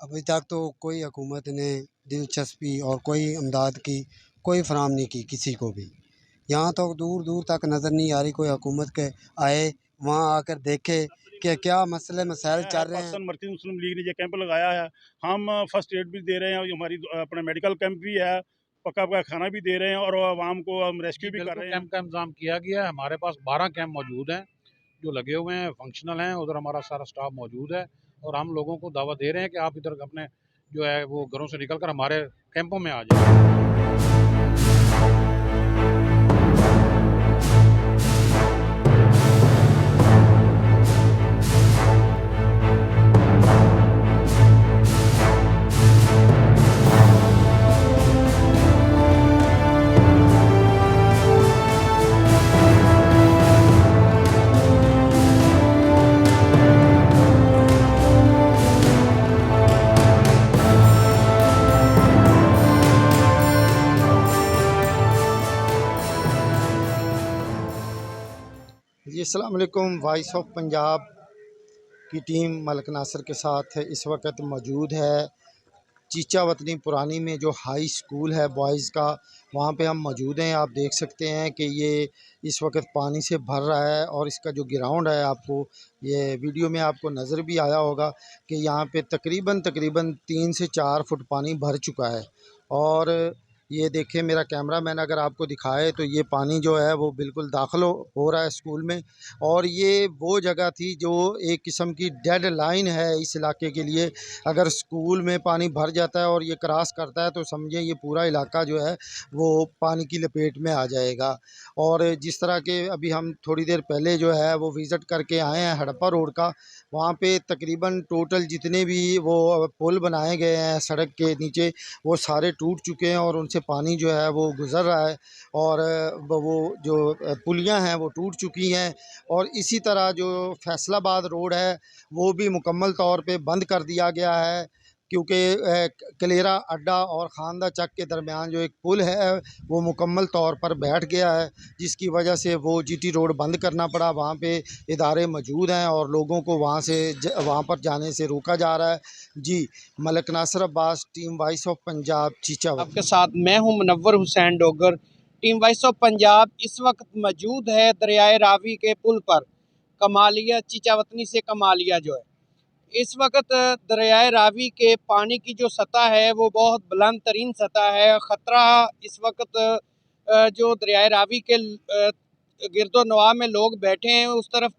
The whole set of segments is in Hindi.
अभी तक तो कोई हुकूमत ने दिलचस्पी और कोई इमदाद की कोई फराहम नहीं की किसी को भी। यहाँ तो दूर दूर तक नज़र नहीं आ रही कोई हुकूमत के आए वहाँ आकर देखे कि क्या मसले मसाइल चल रहे हैं। पाकिस्तान मर्कज़ी मुस्लिम लीग ने ये कैंप लगाया है। हम फर्स्ट एड भी दे रहे हैं, हमारी अपना मेडिकल कैंप भी है, पका पका खाना भी दे रहे हैं और आवाम को हम रेस्क्यू भी कर रहे हैं। कैंप का इंतजाम किया गया है। हमारे पास 12 कैंप मौजूद हैं जो लगे हुए हैं, फंक्शनल हैं। उधर हमारा सारा स्टाफ मौजूद है और हम लोगों को दावा दे रहे हैं कि आप इधर अपने जो है वो घरों से निकल कर हमारे कैंपों में आ जाए। जी अस्सलाम वालेकुम। वॉइस ऑफ पंजाब की टीम मलिक नासिर के साथ इस वक्त मौजूद है चीचा वतनी पुरानी में, जो हाई स्कूल है बॉयज़ का, वहाँ पे हम मौजूद हैं। आप देख सकते हैं कि ये इस वक्त पानी से भर रहा है और इसका जो ग्राउंड है, आपको ये वीडियो में आपको नज़र भी आया होगा कि यहाँ पे तकरीबन 3 से 4 फुट पानी भर चुका है। और ये देखिए मेरा कैमरामैन अगर आपको दिखाए तो ये पानी जो है वो बिल्कुल दाखिल हो रहा है स्कूल में। और ये वो जगह थी जो एक किस्म की डेड लाइन है इस इलाके के लिए। अगर स्कूल में पानी भर जाता है और ये क्रॉस करता है तो समझें ये पूरा इलाका जो है वो पानी की लपेट में आ जाएगा। और जिस तरह के अभी हम थोड़ी देर पहले जो है वो विज़िट करके आए हैं हड़प्पा रोड का, वहाँ पे तकरीबन टोटल जितने भी वो पुल बनाए गए हैं सड़क के नीचे, वो सारे टूट चुके हैं और उनसे पानी जो है वो गुज़र रहा है। और वो जो पुलियाँ हैं वो टूट चुकी हैं। और इसी तरह जो फैसलाबाद रोड है वो भी मुकम्मल तौर पे बंद कर दिया गया है, क्योंकि कलेरा अड्डा और खानदा चक के दरमियान जो एक पुल है वो मुकम्मल तौर पर बैठ गया है, जिसकी वजह से वो जीटी रोड बंद करना पड़ा। वहाँ पे इदारे मौजूद हैं और लोगों को वहाँ पर जाने से रोका जा रहा है। जी, Malik Nasir Abbas, team voice of Punjab, Chicha. आपके साथ मैं हूं Munawwar Hussain Dogar. Team voice of Punjab इस वक्त मौजूद है दरियाए रावी के पुल पर, कमालिया चीचावतनी से कमालिया जो है। इस वक्त दरियाए रावी के पानी की जो सतह है वो बहुत बुलंद तरीन सतह है। ख़तरा इस वक्त जो दरियाए रावी के गिरदो नवाह में लोग बैठे हैं उस तरफ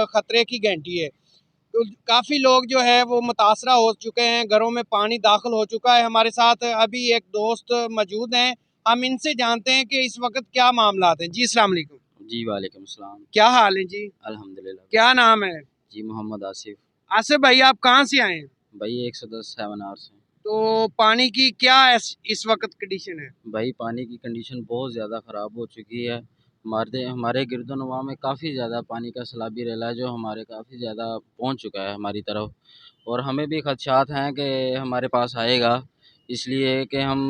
ख़तरे की घंटी है। तो काफ़ी लोग जो है वो मुतासरा हो चुके हैं, घरों में पानी दाखिल हो चुका है। हमारे साथ अभी एक दोस्त मौजूद हैं, हम इनसे जानते हैं कि इस वक्त क्या मामला हैं। जी अस्सलाम वालेकुम। जी वालेकुम सलाम। क्या हाल है जी? अल्हम्दुलिल्लाह। क्या नाम है? जी मोहम्मद आसिफ। आसिफ भाई आप कहाँ से आए हैं? भाई 110 7 आवर से। तो पानी की क्या इस वक्त कंडीशन है? भाई पानी की कंडीशन बहुत ज़्यादा ख़राब हो चुकी है। हमारे गिरदोनवा में काफ़ी ज़्यादा पानी का सैलाबी रेला है जो हमारे काफ़ी ज़्यादा पहुंच चुका है हमारी तरफ, और हमें भी खदशात हैं कि हमारे पास आएगा, इसलिए कि हम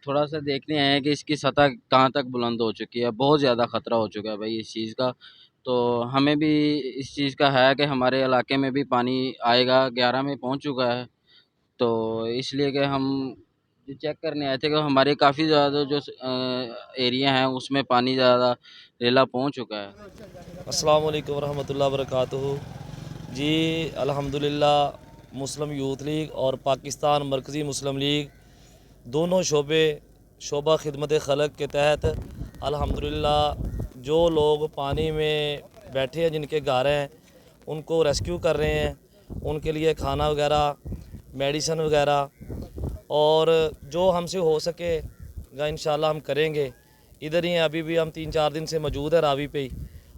थोड़ा सा देखने आए हैं कि इसकी सतह कहाँ तक बुलंद हो चुकी है। बहुत ज़्यादा ख़तरा हो चुका है भाई इस चीज़ का। तो हमें भी इस चीज़ का है कि हमारे इलाके में भी पानी आएगा, 11 में पहुंच चुका है। तो इसलिए कि हम जो चेक करने आए थे कि हमारे काफ़ी ज़्यादा जो एरिया हैं उसमें पानी ज़्यादा रेला पहुंच चुका है। अस्सलाम वालेकुम रहमतुल्लाहि वबरकातुहू। जी अल्हम्दुलिल्लाह, मुस्लिम यूथ लीग और पाकिस्तान मरकज़ी मुस्लिम लीग दोनों शोबा खिदमत खलक के तहत अल्हम्दुलिल्लाह जो लोग पानी में बैठे हैं, जिनके घर हैं, उनको रेस्क्यू कर रहे हैं। उनके लिए खाना वगैरह, मेडिसन वगैरह, और जो हमसे हो सकेगा इंशाल्लाह हम करेंगे। इधर ही हैं, अभी भी हम 3-4 दिन से मौजूद है रावी पे ही,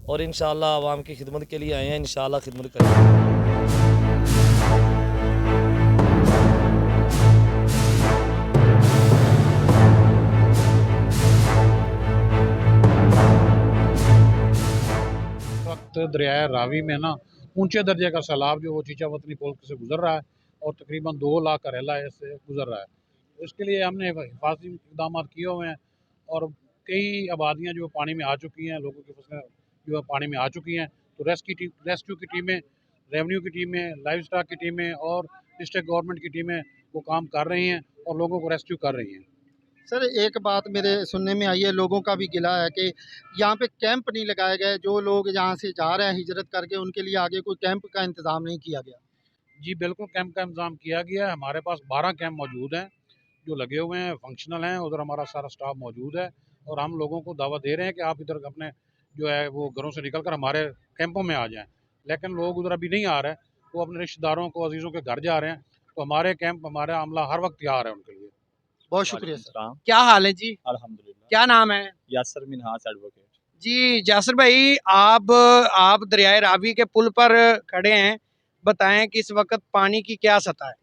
और इंशाल्लाह आवाम की खिदमत के लिए आए हैं। इंशाल्लाह खिदमत करेंगे। वक्त दरियाए रावी में ना ऊंचे दर्जे का सैलाब जो वो चीचा वतनी पुल से गुजर रहा है और तकरीबन 2 लाख का रेला इससे गुजर रहा है। तो इसके लिए हमने हिफाजती इकदाम किए हुए हैं और कई आबादियाँ जो पानी में आ चुकी हैं, लोगों की फसलें जो है पानी में आ चुकी हैं। तो रेस्क्यू की टीमें, रेवेन्यू की टीमें, लाइव स्टॉक की टीमें और डिस्ट्रिक्ट गवर्नमेंट की टीमें वो काम कर रही हैं और लोगों को रेस्क्यू कर रही हैं। सर एक बात मेरे सुनने में आई है, लोगों का भी गिला है कि यहाँ पे कैंप नहीं लगाए गए। जो लोग यहाँ से जा रहे हैं हिजरत करके, उनके लिए आगे कोई कैंप का इंतज़ाम नहीं किया गया। जी बिल्कुल, कैंप का इंतज़ाम किया गया है। हमारे पास 12 कैंप मौजूद हैं जो लगे हुए हैं, फंक्शनल हैं। उधर हमारा सारा स्टाफ मौजूद है और हम लोगों को दावत दे रहे हैं कि आप इधर अपने जो है वो घरों से निकल कर हमारे कैंपों में आ जाएं। लेकिन लोग उधर अभी नहीं आ रहे हैं, वो अपने रिश्तेदारों को, अजीज़ों के घर जा रहे हैं। तो हमारे कैंप, हमारा अमला हर वक्त तैयार है उनके लिए। बहुत शुक्रिया सर। सलाम। क्या हाल है जी? अल्हम्दुलिल्लाह। क्या नाम है? यासर मिनहास एडवोकेट। जी जासिर भाई, आप दरियाए रावी के पुल पर खड़े हैं, बताएं कि इस वक्त पानी की क्या सतह है?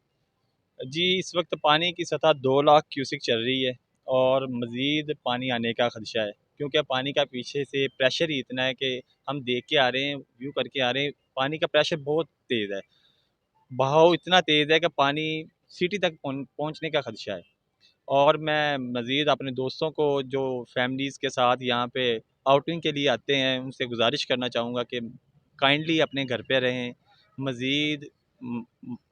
जी इस वक्त पानी की सतह 2 लाख क्यूसिक चल रही है और मज़ीद पानी आने का ख़दशा है, क्योंकि पानी का पीछे से प्रेशर ही इतना है कि हम देख के आ रहे हैं, व्यू करके आ रहे हैं, पानी का प्रेशर बहुत तेज़ है। बहाव इतना तेज़ है कि पानी सिटी तक पहुंचने का ख़दशा है। और मैं मज़ीद अपने दोस्तों को जो फैमिलीज़ के साथ यहाँ पे आउटिंग के लिए आते हैं, उनसे गुजारिश करना चाहूँगा कि काइंडली अपने घर पे रहें, मज़ीद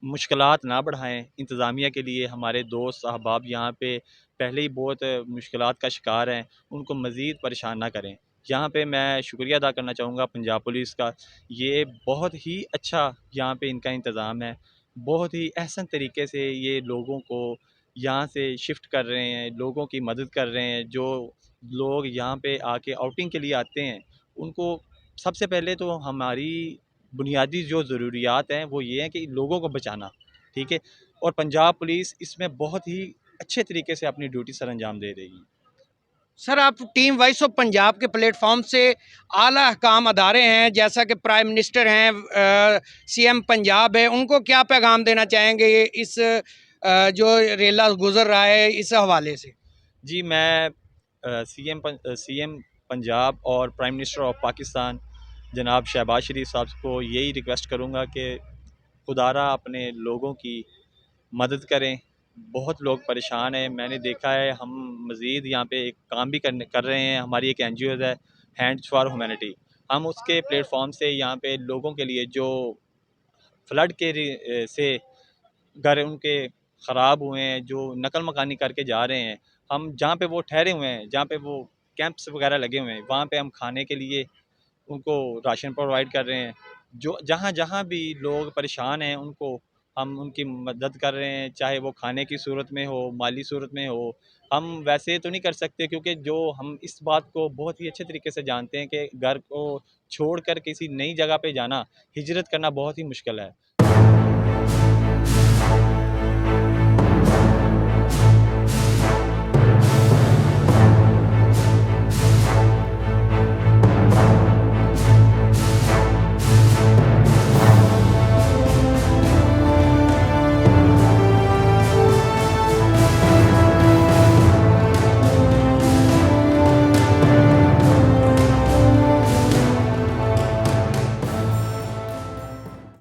मुश्किलात ना बढ़ाएं। इंतज़ामिया के लिए हमारे दोस्त अहबाब यहाँ पे पहले ही बहुत मुश्किलात का शिकार हैं, उनको मज़ीद परेशान ना करें। यहाँ पे मैं शुक्रिया अदा करना चाहूँगा पंजाब पुलिस का। ये बहुत ही अच्छा यहाँ पे इनका इंतज़ाम है, बहुत ही अहसन तरीके से ये लोगों को यहाँ से शिफ्ट कर रहे हैं, लोगों की मदद कर रहे हैं। जो लोग यहाँ पे आके आउटिंग के लिए आते हैं, उनको सबसे पहले तो हमारी बुनियादी जो ज़रूरियात हैं वो ये हैं कि लोगों को बचाना, ठीक है? और पंजाब पुलिस इसमें बहुत ही अच्छे तरीके से अपनी ड्यूटी सर अंजाम दे रही है। सर, आप टीम वॉइस ऑफ पंजाब के प्लेटफॉर्म से आला अहकाम अदारे हैं, जैसा कि प्राइम मिनिस्टर हैं, सीएम पंजाब है, उनको क्या पैगाम देना चाहेंगे ये इस जो रेला गुजर रहा है इस हवाले से? जी मैं सीएम पंजाब और प्राइम मिनिस्टर ऑफ पाकिस्तान जनाब शहबाज शरीफ साहब को यही रिक्वेस्ट करूँगा कि खुदारा अपने लोगों की मदद करें। बहुत लोग परेशान हैं, मैंने देखा है। हम मज़ीद यहाँ पे एक काम भी कर रहे हैं। हमारी एक NGO है, हैंड्स फॉर ह्यूमैनिटी। हम उसके प्लेटफॉर्म से यहाँ पे लोगों के लिए जो फ्लड के से घर उनके ख़राब हुए हैं, जो नकल मकानी करके जा रहे हैं, हम जहाँ पे वो ठहरे हुए हैं, जहाँ पे वो कैंप्स वगैरह लगे हुए हैं, वहाँ पे हम खाने के लिए उनको राशन प्रोवाइड कर रहे हैं। जो जहाँ जहाँ भी लोग परेशान हैं, उनको हम उनकी मदद कर रहे हैं, चाहे वो खाने की सूरत में हो, माली सूरत में हो। हम वैसे तो नहीं कर सकते, क्योंकि जो हम इस बात को बहुत ही अच्छे तरीके से जानते हैं कि घर को छोड़कर किसी नई जगह पे जाना, हिजरत करना बहुत ही मुश्किल है।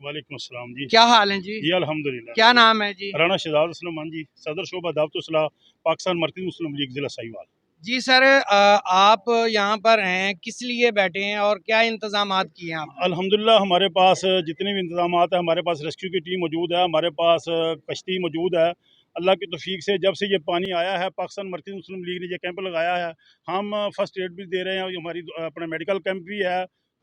वालेकुम अस्सलाम जी। क्या हाल है जी? जी अल्हम्दुलिल्लाह। क्या नाम है जी? राना शहजाद सलमान जी, सदर शोबा दावत इस्लाह, पाकिस्तान मरकज़ी मुस्लिम लीग ज़िला साहिवाल। जी सर, आप यहाँ पर हैं, किस लिए बैठे हैं और क्या इंतजामात किए हैं आप? अल्हम्दुलिल्लाह हमारे पास जितने भी इंतज़ामात हैं, हमारे पास रेस्क्यू की टीम मौजूद है, हमारे पास कश्ती मौजूद है। अल्लाह की तौफ़ीक से जब से ये पानी आया है, पाकिस्तान मरकज़ी मुस्लिम लीग ने ये कैंप लगाया है। हम फ़र्स्ट एड भी दे रहे हैं, हमारी अपना मेडिकल कैंप भी है,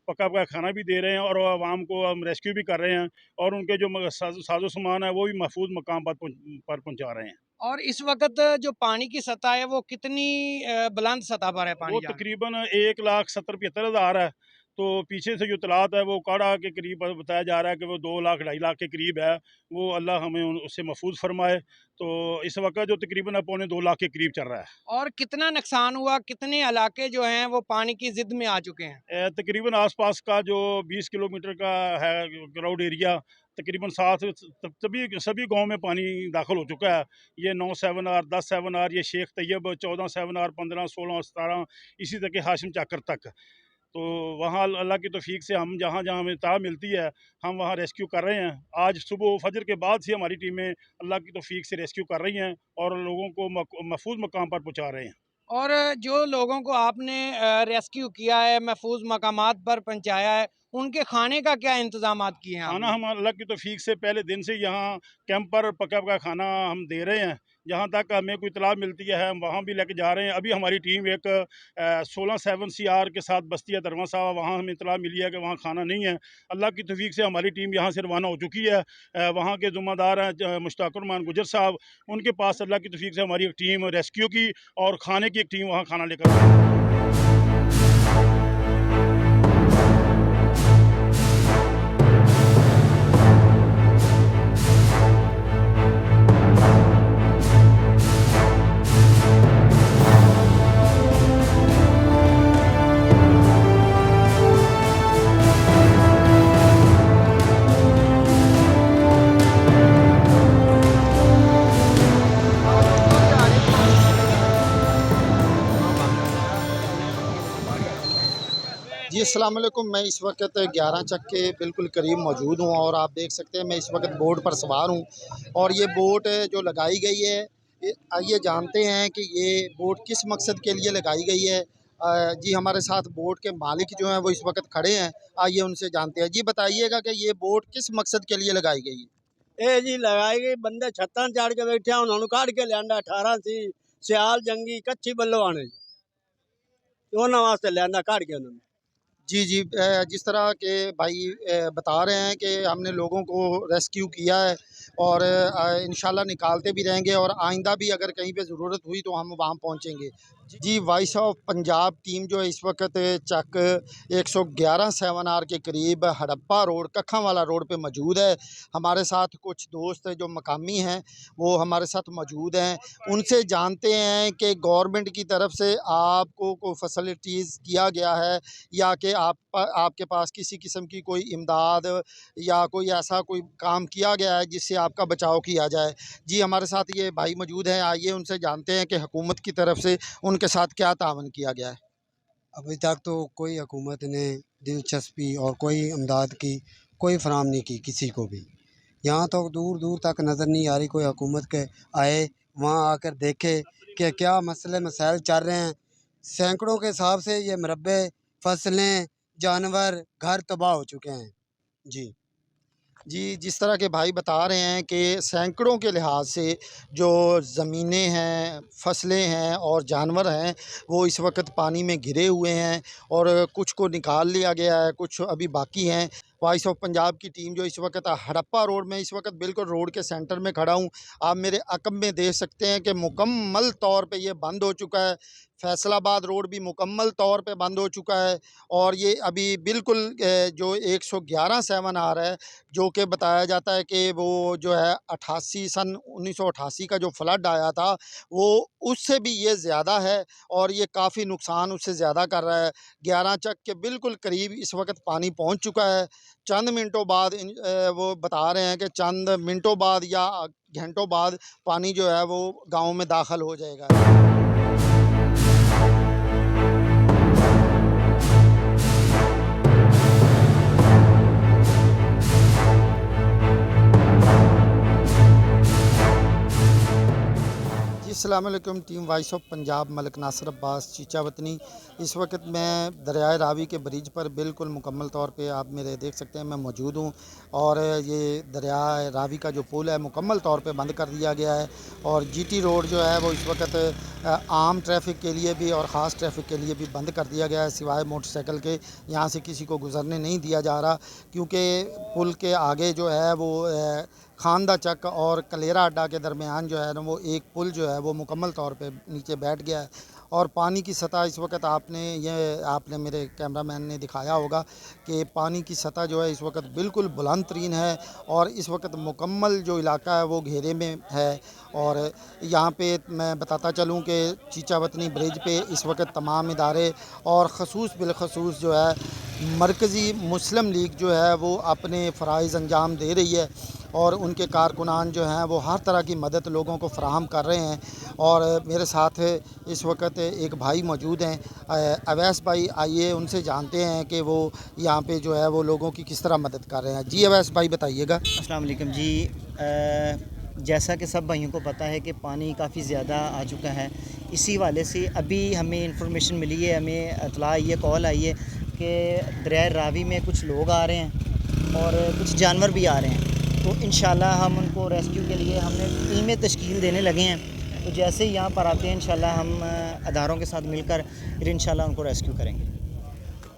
पका पका खाना भी दे रहे हैं और आवाम को हम रेस्क्यू भी कर रहे हैं और उनके जो साजो सामान है वो भी महफूज मकाम पर पहुँचा रहे हैं। और इस वक्त जो पानी की सतह है वो कितनी बुलंद सतह पर है वो पानी जाकर? तकरीबन तकरीबन 1,70,75,000 है। तो पीछे से जो तलात है वो काढ़ा के करीब बताया जा रहा है कि वो 2 लाख 2.5 लाख के करीब है। वो अल्लाह हमें उससे महफूज फरमाए। तो इस वक्त जो तकरीबन पौने 2 लाख के करीब चल रहा है। और कितना नुकसान हुआ, कितने इलाके जो हैं वो पानी की जिद में आ चुके हैं? तकरीबन आसपास का जो 20 किलोमीटर का है क्राउड एरिया, तकरीबन 7 सभी गांव में पानी दाखिल हो चुका है। ये 9 7 आर, 10 7 आर, ये शेख तैयब, 14 7 आर, 15 16 17, इसी तरह के हाशिम चाकर तक। तो वहाँ अल्लाह की तौफीक से हम जहाँ जहाँ हमें इत्तला मिलती है, हम वहाँ रेस्क्यू कर रहे हैं। आज सुबह फजर के बाद से हमारी टीमें अल्लाह की तौफीक से रेस्क्यू कर रही हैं और लोगों को महफूज मकाम पर पहुँचा रहे हैं। और जो लोगों को आपने रेस्क्यू किया है, महफूज मकामात पर पहुंचाया है, उनके खाने का क्या इंतजाम किए हैं खाना आपने? हम अल्लाह की तौफीक से पहले दिन से यहाँ कैंप पर पका पका खाना हम दे रहे हैं। जहाँ तक हमें कोई इतला मिलती है हम वहाँ भी लेके जा रहे हैं। अभी हमारी टीम एक 16-7 CR के साथ बस्ती है दरवा साहब, वहाँ हमें इतला मिली है कि वहाँ खाना नहीं है। अल्लाह की तौफीक से हमारी टीम यहाँ से रवाना हो चुकी है। वहाँ के ज़िम्मेदार हैं मुश्ताक रहमान गुजर साहब, उनके पास अल्लाह की तौफीक से हमारी एक टीम रेस्क्यू की और खाने की एक टीम वहाँ खाना लेकर आई है। जी अस्सलाम वालेकुम। मैं इस वक्त 11 चक के बिल्कुल करीब मौजूद हूँ और आप देख सकते हैं मैं इस वक्त बोट पर सवार हूँ और ये बोट जो लगाई गई है, आइए जानते हैं कि ये बोट किस मकसद के लिए लगाई गई है। जी हमारे साथ बोट के मालिक जो हैं वो इस वक्त खड़े हैं, आइए उनसे जानते हैं। जी बताइएगा कि ये बोट किस मकसद के लिए लगाई गई है। ਇਹ ਜੀ ਲਗਾਈ ਗਈ ਬੰਦੇ ਛੱਤਾਂ ਚੜ ਕੇ ਬੈਠੇ ਆ ਉਹਨਾਂ ਨੂੰ ਕੱਢ ਕੇ ਲਿਆਂਦਾ 18 ਸੀ ਸਿਆਲ ਜੰਗੀ ਕੱਚੀ ਬੱਲਵਾਣੇ ਉਹਨਾਂ ਵਾਸਤੇ ਲਿਆਂਦਾ ਕੱਢ ਕੇ ਉਹਨਾਂ ਨੂੰ। जी जी, जिस तरह के भाई बता रहे हैं कि हमने लोगों को रेस्क्यू किया है और इंशाल्लाह निकालते भी रहेंगे और आइंदा भी अगर कहीं पे ज़रूरत हुई तो हम वहाँ पहुँचेंगे। जी वॉइस ऑफ पंजाब टीम जो है इस वक्त चक 111 7R के करीब हड़प्पा रोड कखांवाला रोड पे मौजूद है। हमारे साथ कुछ दोस्त जो मकामी हैं वो हमारे साथ मौजूद हैं, उनसे जानते हैं कि गवर्नमेंट की तरफ से आपको कोई फैसिलिटीज़ किया गया है या कि आपके पास किसी किस्म की कोई इमदाद या कोई ऐसा कोई काम किया गया है जिससे आपका बचाव किया जाए। जी हमारे साथ ये भाई मौजूद हैं, आइए उनसे जानते हैं कि हुकूमत की तरफ से उनके साथ क्या तावन किया गया है। अभी तक तो कोई हुकूमत ने दिलचस्पी और कोई इमदाद की कोई फराम नहीं की किसी को भी। यहाँ तो दूर दूर तक नज़र नहीं आ रही कोई हुकूमत के आए वहाँ आकर देखे कि क्या मसले मसाइल चल रहे हैं। सैकड़ों के हिसाब से ये मरबे फसलें जानवर घर तबाह हो चुके हैं। जी जी जिस तरह के भाई बता रहे हैं कि सैकड़ों के लिहाज से जो ज़मीनें हैं, फसलें हैं और जानवर हैं वो इस वक्त पानी में घिरे हुए हैं और कुछ को निकाल लिया गया है, कुछ अभी बाकी हैं। वॉइस ऑफ पंजाब की टीम जो इस वक्त हड़प्पा रोड में, इस वक्त बिल्कुल रोड के सेंटर में खड़ा हूँ। आप मेरे अक़ब में देख सकते हैं कि मुकम्मल तौर पे ये बंद हो चुका है। फैसलाबाद रोड भी मुकम्मल तौर पे बंद हो चुका है और ये अभी बिल्कुल जो 111 7R है जो कि बताया जाता है कि वो जो है 1988 का जो फ्लड आया था वो उससे भी ये ज़्यादा है और ये काफ़ी नुकसान उससे ज़्यादा कर रहा है। 11 चक के बिल्कुल करीब इस वक्त पानी पहुंच चुका है। चंद मिनटों बाद वो बता रहे हैं कि चंद मिनटों बाद या घंटों बाद पानी जो है वो गाँव में दाखिल हो जाएगा। अस्सलाम वालेकुम। Team voice of Punjab Malik Nasir Abbas Chichawatni. इस वक्त मैं दरियाए रावी के ब्रिज पर बिल्कुल मुकम्मल तौर पे आप मेरे देख सकते हैं मैं मौजूद हूँ और ये दरियाए रावी का जो पुल है मुकम्मल तौर पे बंद कर दिया गया है और जीटी रोड जो है वो इस वक्त आम ट्रैफिक के लिए भी और ख़ास ट्रैफिक के लिए भी बंद कर दिया गया है। सिवाय मोटरसाइकिल के यहाँ से किसी को गुजरने नहीं दिया जा रहा क्योंकि पुल के आगे जो है वो खानदा चक और कलेरा अड्डा के दरमियान जो है ना वो एक पुल जो है वो मुकम्मल तौर पे नीचे बैठ गया है और पानी की सतह इस वक्त आपने मेरे कैमरामैन ने दिखाया होगा कि पानी की सतह जो है इस वक्त बिल्कुल बुलंद तरीन है और इस वक्त मुकम्मल जो इलाका है वो घेरे में है। और यहाँ पे मैं बताता चलूँ कि चीचा वतनी ब्रिज पे इस वक्त तमाम इदारे और ख़ुसूस बिलख़ुसूस जो है मरकज़ी मुस्लिम लीग जो है वो अपने फ़राइज़ अंजाम दे रही है और उनके कारकुनान जो हैं वो हर तरह की मदद लोगों को फ़राहम कर रहे हैं। और मेरे साथ इस वक्त एक भाई मौजूद हैं अवैस भाई, आइए उनसे जानते हैं कि वो यहाँ पे जो है वो लोगों की किस तरह मदद कर रहे हैं। जी अवैस भाई बताइएगा। अस्सलाम वालेकुम जी। जैसा कि सब भाइयों को पता है कि पानी काफ़ी ज़्यादा आ चुका है, इसी वाले से अभी हमें इंफॉर्मेशन मिली है, हमें इतला आई है, कॉल आई है कि दरिया रावी में कुछ लोग आ रहे हैं और कुछ जानवर भी आ रहे हैं। तो इंशाल्लाह हम उनको रेस्क्यू के लिए हमने टीमें तश्कील देने लगे हैं। तो जैसे ही यहाँ पर आते हैं इंशाल्लाह हम अदारों के साथ मिलकर फिर इंशाल्लाह उनको रेस्क्यू करेंगे।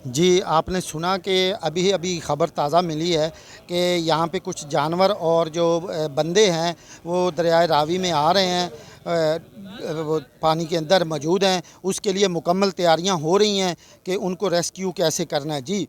जी, आपने सुना कि अभी ख़बर ताज़ा मिली है कि यहाँ पे कुछ जानवर और जो बंदे हैं वो दरियाए रावी में आ रहे हैं, वो पानी के अंदर मौजूद हैं। उसके लिए मुकम्मल तैयारियां हो रही हैं कि उनको रेस्क्यू कैसे करना है। जी।